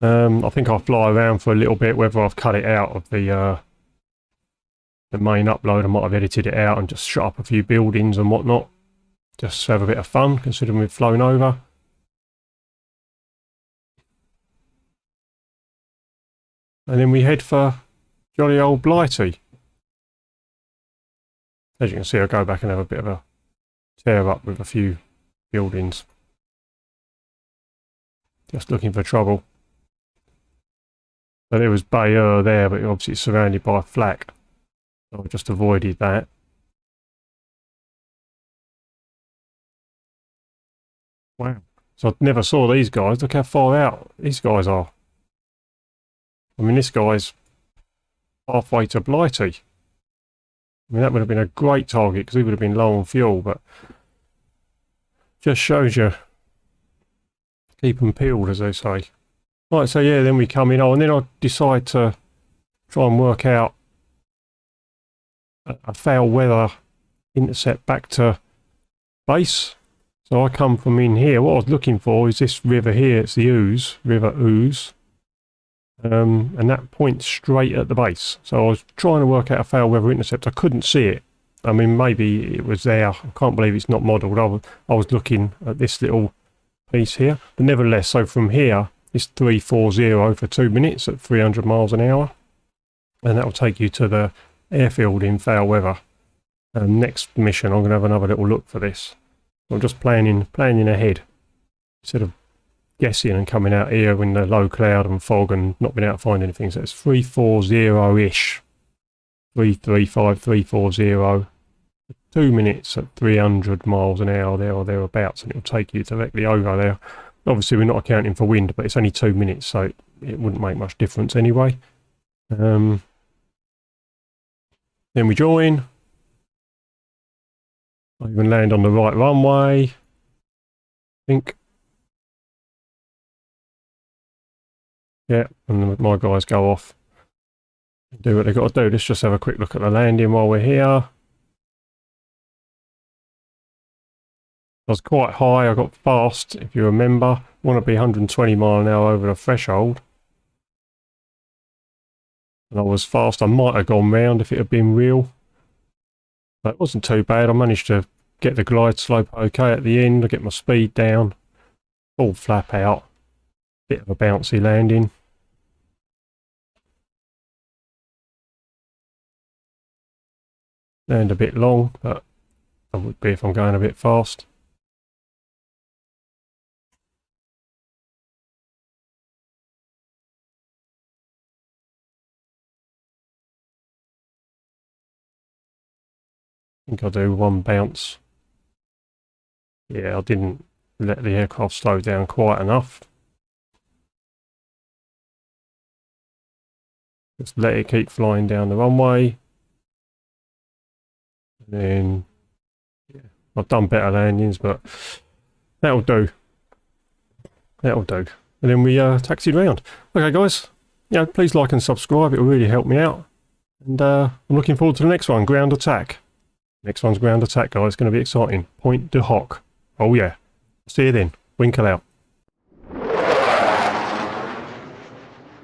I think I'll fly around for a little bit, whether I've cut it out of the main upload. I might have edited it out and just shot up a few buildings and whatnot. Just to have a bit of fun, considering we've flown over. And then we head for jolly old Blighty. As you can see, I'll go back and have a bit of a tear up with a few buildings. Just looking for trouble. So there was Bayer there, but obviously it's surrounded by flak. So I just avoided that. Wow. So I never saw these guys. Look how far out these guys are. I mean, this guy's halfway to Blighty. I mean, that would have been a great target because he would have been low on fuel, but just shows you, keep them peeled, as they say. Right, so yeah, then we come in. Oh, and then I decide to try and work out a foul weather intercept back to base. So I come from in here. What I was looking for is this river here. It's the Ouse, River Ouse. And that points straight at the base. So I was trying to work out a foul weather intercept. I couldn't see it. I mean, maybe it was there. I can't believe it's not modelled. I was looking at this little piece here. But nevertheless, so from here, it's 340 for 2 minutes at 300 miles an hour. And that will take you to the airfield in foul weather. Next mission, I'm going to have another little look for this. I'm just planning ahead. Instead of guessing and coming out here in the low cloud and fog and not being able to find anything. So it's 340-ish. 335, 340. 2 minutes at 300 miles an hour there or thereabouts, and it'll take you directly over there. Obviously we're not accounting for wind, but it's only 2 minutes, so it wouldn't make much difference anyway. Then we join. I even land on the right runway, I think. Yeah, and my guys go off and do what they've got to do. Let's just have a quick look at the landing while we're here. I was quite high, I got fast, if you remember. I want to be 120 mile an hour over the threshold. And I was fast. I might have gone round if it had been real. But it wasn't too bad. I managed to get the glide slope okay at the end. I get my speed down. Full flap out. Bit of a bouncy landing. Land a bit long, but I would be if I'm going a bit fast. I think I'll do one bounce. Yeah, I didn't let the aircraft slow down quite enough. Just let it keep flying down the runway. And then, yeah, I've done better landings, but that'll do. That'll do. And then we taxied round. Okay, guys, yeah, please like and subscribe. It will really help me out. And I'm looking forward to the next one, ground attack. Next one's ground attack, guys. It's going to be exciting. Point de hoc. Oh yeah. See you then. Winkle out.